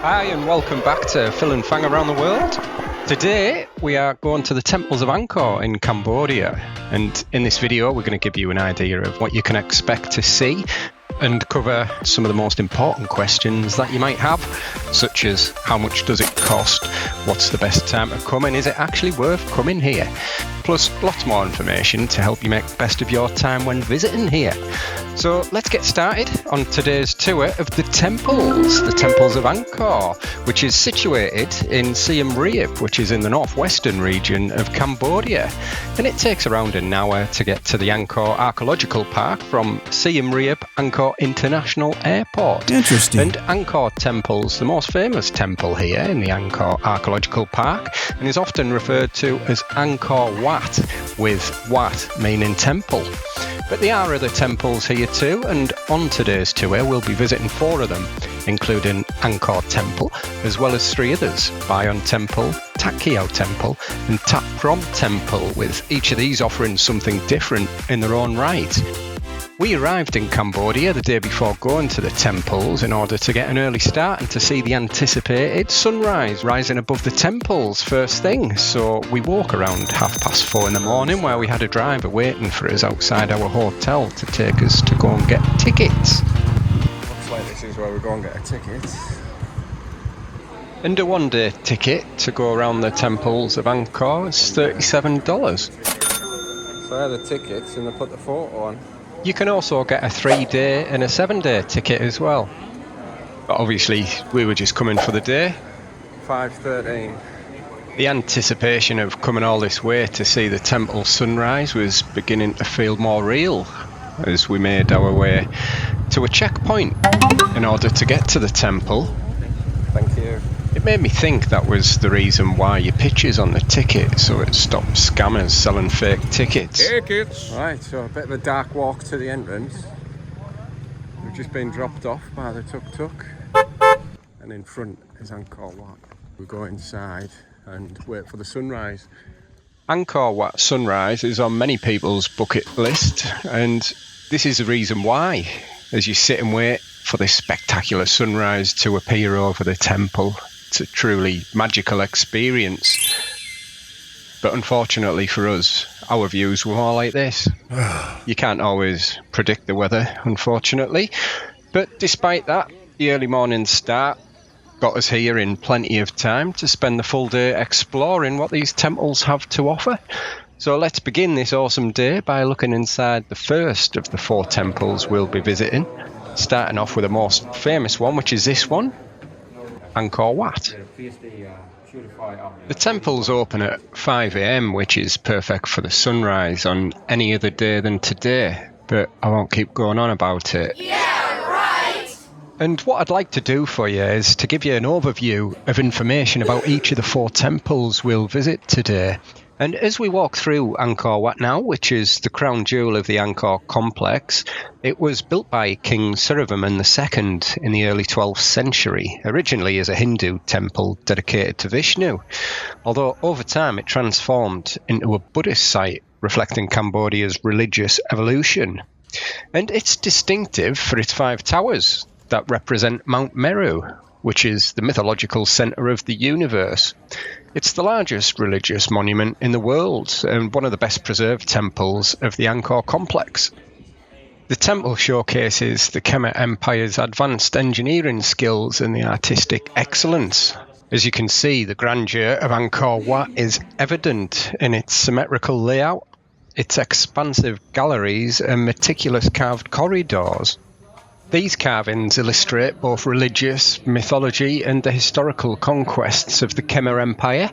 Hi and welcome back to Phill and Fang around the world. Today we are going to the Temples of Angkor in Cambodia, and in this video we're going to give you an idea of what you can expect to see and cover some of the most important questions that you might have, such as how much does it cost, what's the best time to come, and is it actually worth coming here? Plus lots more information to help you make the best of your time when visiting here. So let's get started on today's tour of the Temples of Angkor, which is situated in Siem Reap, which is in the northwestern region of Cambodia. And it takes around an hour to get to the Angkor Archaeological Park from Siem Reap Angkor International Airport. Interesting. And Angkor Temple's the most famous temple here in the Angkor Archaeological Park and is often referred to as Angkor Wat, with Wat meaning temple. But there are other temples here too, and on today's tour we'll be visiting 4 of them, including Angkor Temple, as well as 3 others, Bayon Temple, Ta Keo Temple and Ta Prohm Temple, with each of these offering something different in their own right. We arrived in Cambodia the day before going to the temples in order to get an early start and to see the anticipated sunrise rising above the temples first thing. So we woke around 4:30 in the morning, where we had a driver waiting for us outside our hotel to take us to go and get tickets. Looks like this is where we go and get a ticket. And a one-day ticket to go around the Temples of Angkor is $37. So I had the tickets and I put the photo on. You can also get a 3-day and a 7-day ticket as well. But obviously, we were just coming for the day. 5:13. The anticipation of coming all this way to see the temple sunrise was beginning to feel more real as we made our way to a checkpoint in order to get to the temple. Thank you. It made me think that was the reason why your picture's on the ticket, so it stopped scammers selling fake tickets. Right, so a bit of a dark walk to the entrance. We've just been dropped off by the tuk-tuk, and in front is Angkor Wat. We go inside and wait for the sunrise. Angkor Wat sunrise is on many people's bucket list, and this is the reason why. As you sit and wait for this spectacular sunrise to appear over the temple, it's a truly magical experience. But unfortunately for us, our views were more like this. You can't always predict the weather, unfortunately. But despite that, the early morning start got us here in plenty of time to spend the full day exploring what these temples have to offer. So let's begin this awesome day by looking inside the first of the 4 temples we'll be visiting, starting off with the most famous one, which is this one, Angkor Wat. The temples open at 5 a.m, which is perfect for the sunrise on any other day than today, but I won't keep going on about it. Yeah, right! And what I'd like to do for you is to give you an overview of information about each of the 4 temples we'll visit today. And as we walk through Angkor Wat now, which is the crown jewel of the Angkor complex, it was built by King Suryavarman II in the early 12th century, originally as a Hindu temple dedicated to Vishnu, although over time it transformed into a Buddhist site reflecting Cambodia's religious evolution. And it's distinctive for its 5 towers that represent Mount Meru, which is the mythological centre of the universe. It's the largest religious monument in the world and one of the best preserved temples of the Angkor complex. The temple showcases the Khmer Empire's advanced engineering skills and the artistic excellence. As you can see, the grandeur of Angkor Wat is evident in its symmetrical layout, its expansive galleries and meticulous carved corridors. These carvings illustrate both religious mythology and the historical conquests of the Khmer Empire,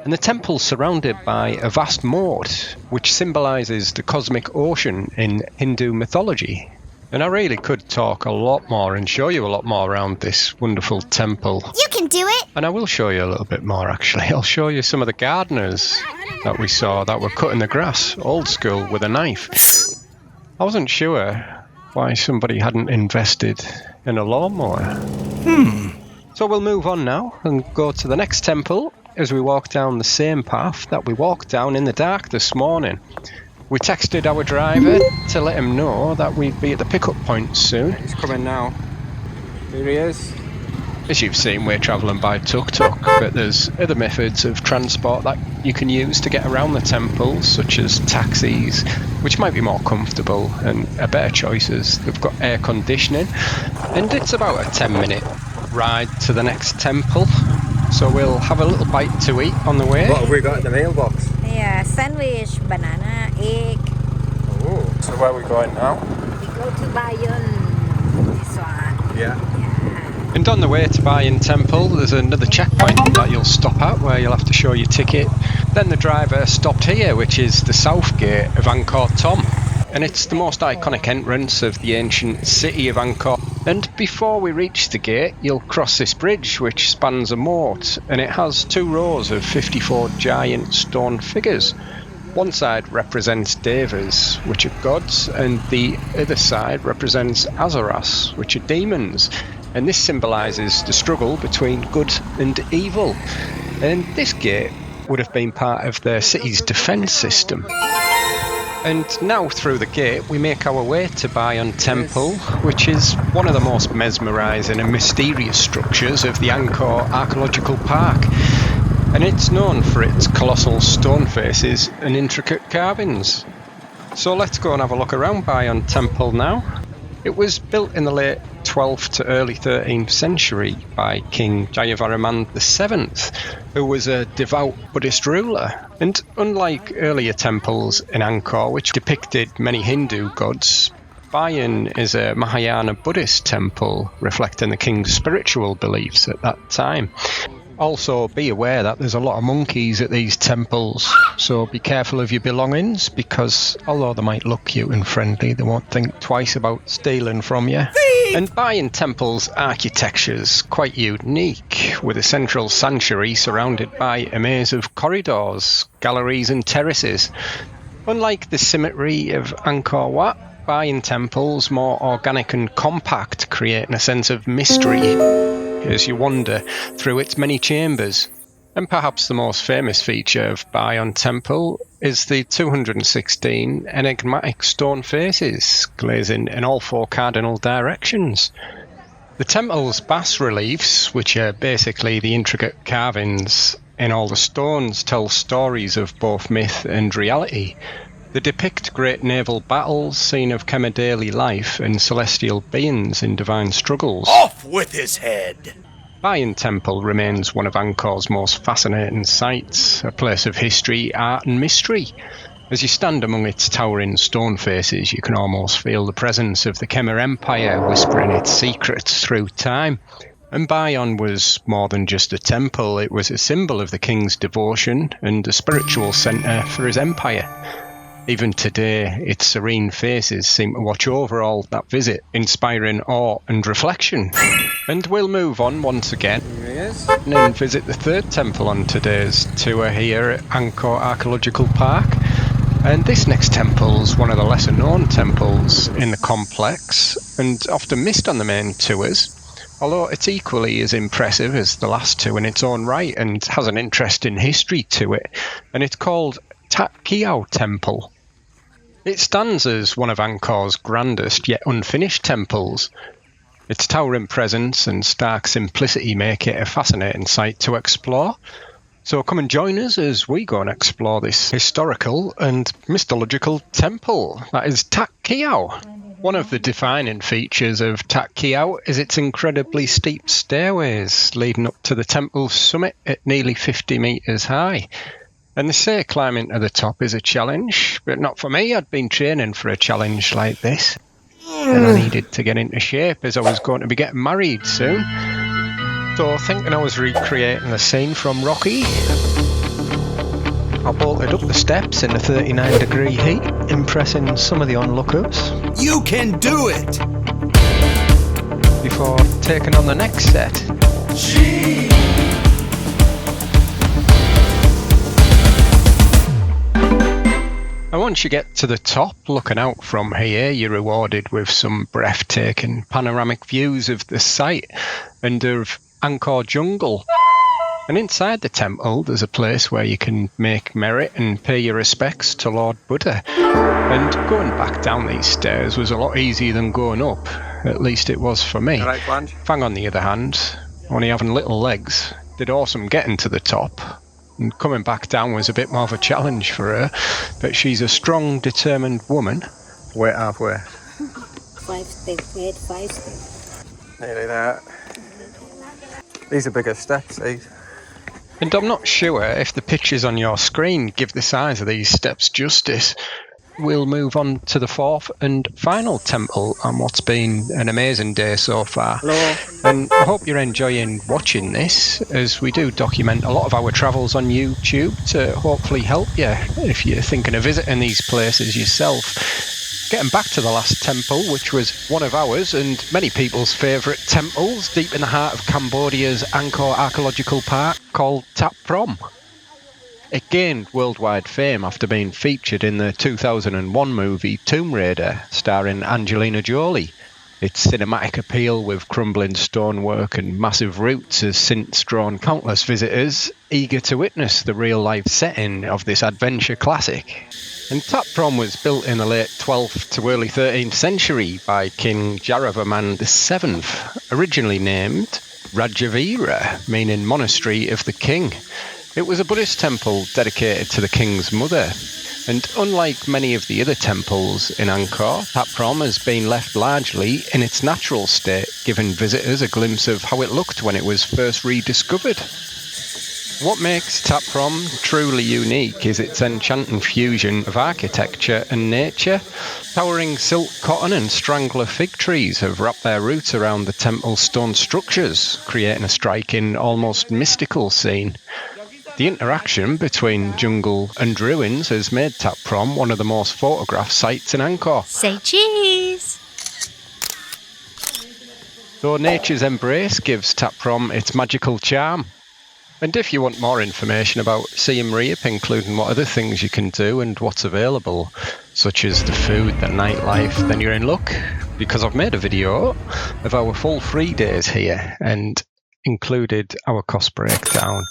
and the temple's surrounded by a vast moat, which symbolises the cosmic ocean in Hindu mythology. And I really could talk a lot more and show you a lot more around this wonderful temple. You can do it! And I will show you a little bit more, actually. I'll show you some of the gardeners that we saw that were cutting the grass, old school, with a knife. I wasn't sure why somebody hadn't invested in a lawnmower. So we'll move on now and go to the next temple as we walk down the same path that we walked down in the dark this morning. We texted our driver to let him know that we'd be at the pickup point soon. He's coming now. Here he is. As you've seen, we're travelling by tuk-tuk, but there's other methods of transport that you can use to get around the temples, such as taxis, which might be more comfortable and are better choices. They've got air conditioning, and it's about a 10-minute ride to the next temple. So we'll have a little bite to eat on the way. What have we got in the mailbox? Yeah, sandwich, banana, egg. Oh, So where are we going now? We go to Bayon. This one. yeah. And on the way to Bayon Temple, there's another checkpoint that you'll stop at where you'll have to show your ticket. Then the driver stopped here, which is the south gate of Angkor Thom. And it's the most iconic entrance of the ancient city of Angkor. And before we reach the gate, you'll cross this bridge, which spans a moat, and it has 2 rows of 54 giant stone figures. One side represents devas, which are gods, and the other side represents asaras, which are demons. And this symbolises the struggle between good and evil. And this gate would have been part of the city's defence system. And now through the gate we make our way to Bayon Temple, which is one of the most mesmerising and mysterious structures of the Angkor Archaeological Park. And it's known for its colossal stone faces and intricate carvings. So let's go and have a look around Bayon Temple now. It was built in the late 12th to early 13th century by King Jayavarman VII, who was a devout Buddhist ruler. And unlike earlier temples in Angkor, which depicted many Hindu gods, Bayon is a Mahayana Buddhist temple reflecting the king's spiritual beliefs at that time. Also, be aware that there's a lot of monkeys at these temples, so be careful of your belongings, because although they might look cute and friendly, they won't think twice about stealing from you. And Bayon Temple's architecture's quite unique, with a central sanctuary surrounded by a maze of corridors, galleries and terraces. Unlike the symmetry of Angkor Wat, Bayon Temple's more organic and compact, creating a sense of mystery as you wander through its many chambers. And perhaps the most famous feature of Bayon Temple is the 216 enigmatic stone faces, glazing in all 4 cardinal directions. The temple's bas-reliefs, which are basically the intricate carvings in all the stones, tell stories of both myth and reality. They depict great naval battles, scene of Khmer daily life, and celestial beings in divine struggles. Off with his head! Bayon Temple remains one of Angkor's most fascinating sights, a place of history, art and mystery. As you stand among its towering stone faces, you can almost feel the presence of the Khmer Empire whispering its secrets through time. And Bayon was more than just a temple, it was a symbol of the king's devotion and a spiritual centre for his empire. Even today, its serene faces seem to watch over all that visit, inspiring awe and reflection. And we'll move on once again and then visit the 3rd temple on today's tour here at Angkor Archaeological Park. And this next temple is one of the lesser known temples in the complex and often missed on the main tours, although it's equally as impressive as the last 2 in its own right and has an interesting history to it. And it's called Ta Keo Temple. It stands as one of Angkor's grandest yet unfinished temples. Its towering presence and stark simplicity make it a fascinating sight to explore. So come and join us as we go and explore this historical and mythological temple that is Ta Keo. One of the defining features of Ta Keo is its incredibly steep stairways leading up to the temple's summit at nearly 50 metres high. And they say climbing to the top is a challenge, but not for me. I'd been training for a challenge like this, and I needed to get into shape as I was going to be getting married soon. So thinking I was recreating the scene from Rocky, I bolted up the steps in the 39-degree heat, impressing some of the onlookers. You can do it! Before taking on the next set. And once you get to the top, looking out from here, you're rewarded with some breathtaking panoramic views of the site and of Angkor jungle. And inside the temple, there's a place where you can make merit and pay your respects to Lord Buddha. And going back down these stairs was a lot easier than going up. At least it was for me. Right, Blanche? Fang, on the other hand, only having little legs, did awesome getting to the top. And coming back down was a bit more of a challenge for her, but she's a strong, determined woman. We're halfway. 5 steps, wait, 5 steps. Nearly there. These are bigger steps, these. And I'm not sure if the pictures on your screen give the size of these steps justice. We'll move on to the fourth and final temple on what's been an amazing day so far. Hello. And I hope you're enjoying watching this, as we do document a lot of our travels on YouTube to hopefully help you if you're thinking of visiting these places yourself. Getting back to the last temple, which was one of ours and many people's favourite temples, deep in the heart of Cambodia's Angkor Archaeological Park, called Ta Prohm. It gained worldwide fame after being featured in the 2001 movie Tomb Raider, starring Angelina Jolie. Its cinematic appeal with crumbling stonework and massive roots has since drawn countless visitors eager to witness the real-life setting of this adventure classic. And Ta Prohm was built in the late 12th to early 13th century by King Jayavarman VII, originally named Rajavira, meaning monastery of the king. It was a Buddhist temple dedicated to the king's mother. And unlike many of the other temples in Angkor, Ta Prohm has been left largely in its natural state, giving visitors a glimpse of how it looked when it was first rediscovered. What makes Ta Prohm truly unique is its enchanting fusion of architecture and nature. Towering silk, cotton and strangler fig trees have wrapped their roots around the temple's stone structures, creating a striking, almost mystical scene. The interaction between jungle and ruins has made Ta Prohm one of the most photographed sites in Angkor. Say cheese. Though nature's embrace gives Ta Prohm its magical charm. And if you want more information about Siem Reap, including what other things you can do and what's available, such as the food, the nightlife, then you're in luck, because I've made a video of our full 3 days here and included our cost breakdown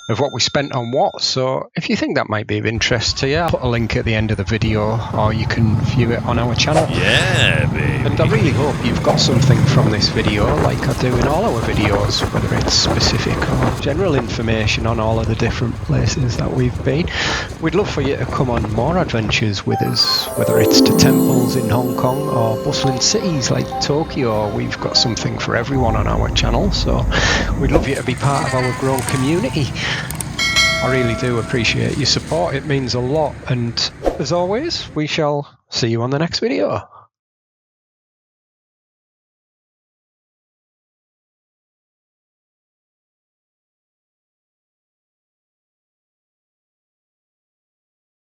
of what we spent on what. So if you think that might be of interest to you, I'll put a link at the end of the video, or you can view it on our channel. Yeah, baby. And I really hope you've got something from this video, like I do in all our videos, whether it's specific or general information on all of the different places that we've been. We'd love for you to come on more adventures with us, whether it's to temples in Hong Kong or bustling cities like Tokyo. We've got something for everyone on our channel, so we'd love you to be part of our growing community. I really do appreciate your support, it means a lot, and as always, we shall see you on the next video.